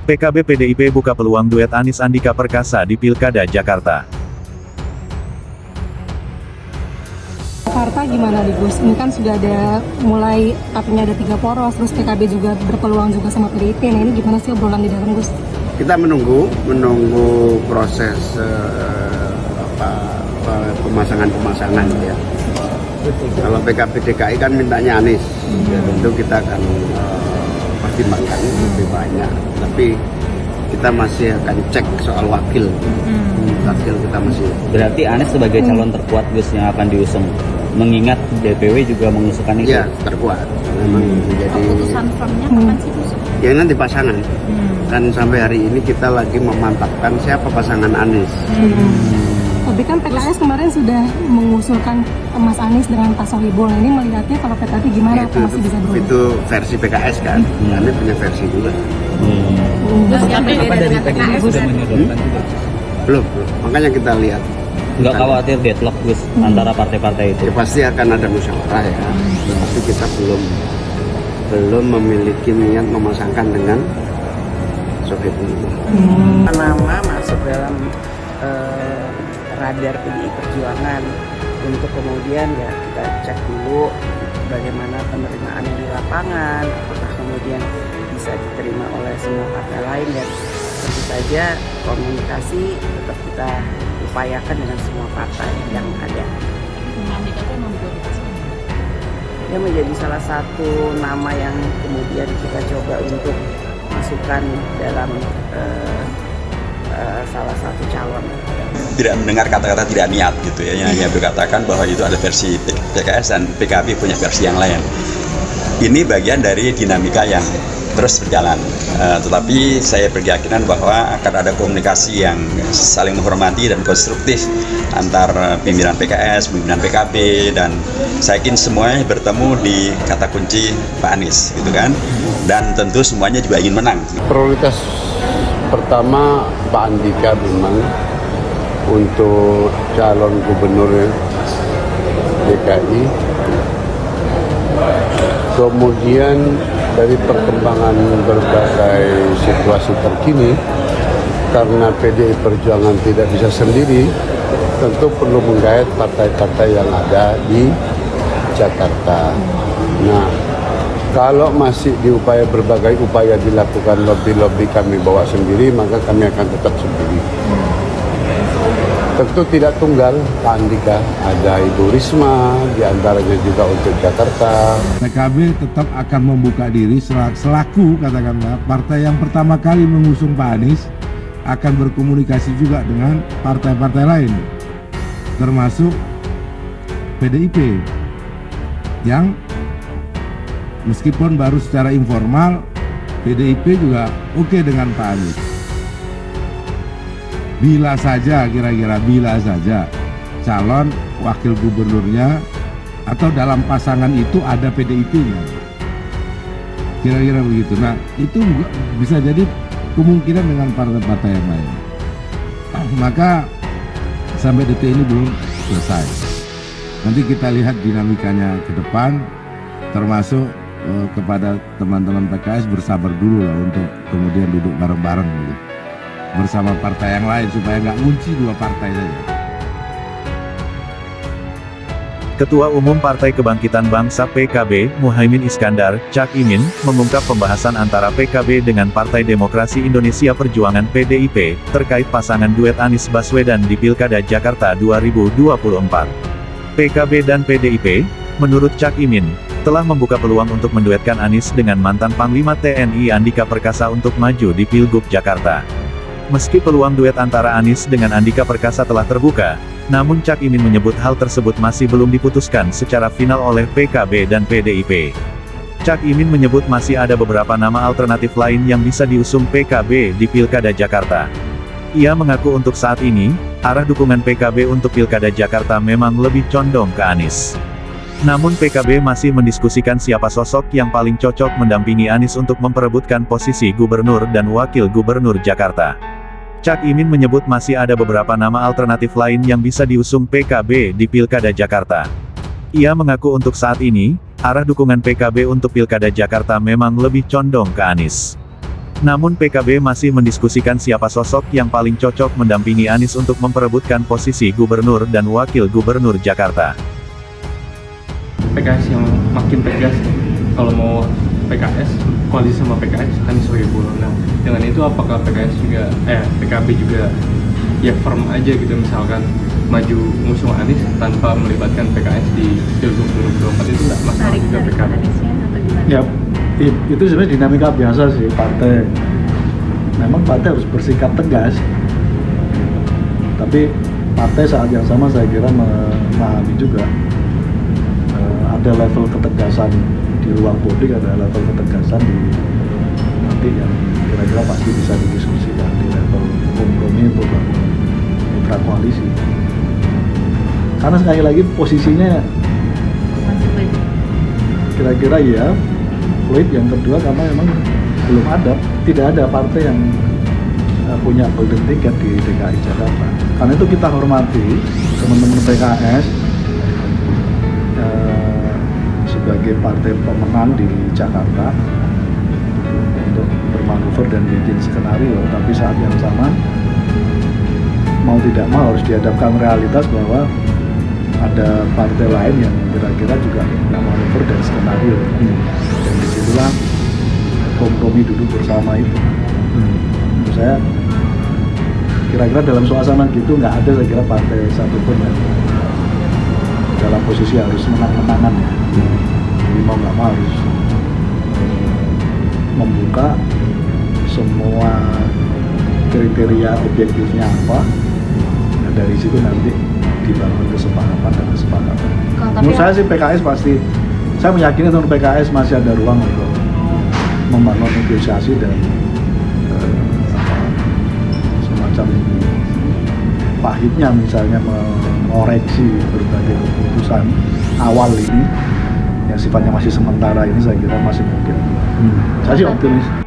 PKB PDIP buka peluang duet Anies Andika Perkasa di Pilkada Jakarta. Jakarta gimana nih Gus? Ini kan sudah ada mulai, katanya ada 3 poros, terus PKB juga berpeluang juga sama PDIP. Nah ini gimana sih obrolan di dalam Gus? Kita menunggu proses pemasangan ya. Kalau PKB DKI kan mintanya Anies, tentu kita akan pertimbangkan lebih banyak. Tapi kita masih akan cek soal wakil. Wakil kita masih. Berarti Anies sebagai calon terkuat Gus yang akan diusung. Mengingat DPW juga mengusulkan itu. Iya, terkuat. Memang menjadi. Keputusan firmnya kapan sih Gus? Ya nanti pasangan. Kan sampai hari ini kita lagi memantapkan siapa pasangan Anies. Tapi kan PKS kemarin sudah mengusulkan Mas Anies dengan Pak Sohibul. Ini melihatnya kalau PKB gimana? Apa masih bisa berubah? Itu versi PKS kan. Kami punya versi juga. Apa dari PKS sudah menyodorkan juga? Belum. Makanya kita lihat. Nggak khawatir deadlock Gus antara partai-partai itu? Ya pasti akan ada musyawarah ya. Tapi kita belum memiliki niat memasangkan dengan Sohibul. Nama masuk dalam radar PDI Perjuangan untuk kemudian ya kita cek dulu bagaimana penerimaannya di lapangan, apakah kemudian bisa diterima oleh semua partai lain, dan tentu saja komunikasi tetap kita upayakan dengan semua partai yang ada. Dia menjadi salah satu nama yang kemudian kita coba untuk masukkan dalam salah satu calon. Tidak mendengar kata-kata tidak niat gitu ya, yang hanya berkatakan bahwa itu ada versi PKS dan PKB punya versi yang lain. Ini bagian dari dinamika yang terus berjalan, tetapi saya berkeyakinan bahwa akan ada komunikasi yang saling menghormati dan konstruktif antar pimpinan PKS, pimpinan PKB, dan saya yakin semuanya bertemu di kata kunci Pak Anies gitu kan, dan tentu semuanya juga ingin menang. Prioritas pertama Pak Andika memang untuk calon gubernur DKI. Kemudian dari perkembangan berbagai situasi terkini, karena PDI Perjuangan tidak bisa sendiri, tentu perlu menggait partai-partai yang ada di Jakarta. Nah, kalau masih berbagai upaya dilakukan, lobby kami bawa sendiri, maka kami akan tetap sendiri. Tentu tidak tunggal Pak Andika, ada Ibu Risma, diantaranya juga untuk Jakarta. PKB tetap akan membuka diri selaku katakanlah partai yang pertama kali mengusung Pak Anies, akan berkomunikasi juga dengan partai-partai lain, termasuk PDIP, yang meskipun baru secara informal, PDIP juga oke dengan Pak Anies. Bila saja calon wakil gubernurnya atau dalam pasangan itu ada PDIP-nya, kira-kira begitu. Nah itu bisa jadi kemungkinan dengan partai-partai yang lain. Maka sampai detik ini belum selesai. Nanti kita lihat dinamikanya ke depan, termasuk kepada teman-teman PKS bersabar dulu lah untuk kemudian duduk bareng-bareng gitu bersama partai yang lain supaya nggak ngunci 2 partai saja. Ketua Umum Partai Kebangkitan Bangsa PKB, Muhaimin Iskandar, Cak Imin, mengungkap pembahasan antara PKB dengan Partai Demokrasi Indonesia Perjuangan PDIP, terkait pasangan duet Anies Baswedan di Pilkada Jakarta 2024. PKB dan PDIP, menurut Cak Imin, telah membuka peluang untuk menduetkan Anies dengan mantan Panglima TNI Andika Perkasa untuk maju di Pilgub Jakarta. Meski peluang duet antara Anies dengan Andika Perkasa telah terbuka, namun Cak Imin menyebut hal tersebut masih belum diputuskan secara final oleh PKB dan PDIP. Cak Imin menyebut masih ada beberapa nama alternatif lain yang bisa diusung PKB di Pilkada Jakarta. Ia mengaku untuk saat ini, arah dukungan PKB untuk Pilkada Jakarta memang lebih condong ke Anies. Namun PKB masih mendiskusikan siapa sosok yang paling cocok mendampingi Anies untuk memperebutkan posisi Gubernur dan Wakil Gubernur Jakarta. Cak Imin menyebut masih ada beberapa nama alternatif lain yang bisa diusung PKB di Pilkada Jakarta. Ia mengaku untuk saat ini, arah dukungan PKB untuk Pilkada Jakarta memang lebih condong ke Anies. Namun PKB masih mendiskusikan siapa sosok yang paling cocok mendampingi Anies untuk memperebutkan posisi Gubernur dan Wakil Gubernur Jakarta. PKS yang makin tegas kalau mau PKS, koalisi sama PKS Anies Sohibul. Nah, dengan itu apakah PKB juga ya firm aja gitu, misalkan maju ngusung Anies tanpa melibatkan PKS di Pilgub 2024 itu nggak masalah juga PKB? Ya, itu sebenarnya dinamika biasa sih partai. Memang partai harus bersikap tegas, tapi partai saat yang sama saya kira memahami juga ada level ketegasan di ruang publik, ada level ketegasan di nanti yang kira-kira pasti bisa didiskusikan di level kompromi untuk bangun mitra koalisi. Karena sekali lagi posisinya kira-kira ya fluid. Yang kedua karena memang belum ada, tidak ada partai yang punya golden ticket di DKI Jakarta. Karena itu kita hormati teman-teman PKS sebagai partai pemenang di Jakarta untuk bermanuver dan bikin skenario, tapi saat yang sama mau tidak mau harus dihadapkan realitas bahwa ada partai lain yang kira-kira juga punya manuver dan skenario, dan disitulah kompromi duduk bersama itu. Menurut saya kira-kira dalam suasana gitu nggak ada saya kira partai satupun yang dalam posisi harus menang-menangan ya. Jadi mau nggak mau harus membuka semua kriteria objektifnya apa, nah dari situ nanti dibangun kesepakatan dan kesepakatan. Menurut saya sih PKS pasti, saya meyakini untuk PKS masih ada ruang untuk membangun negosiasi dan semacam pahitnya misalnya mengoreksi berbagai keputusan awal ini yang sifatnya masih sementara ini, saya kira masih mungkin. Saya sih optimis.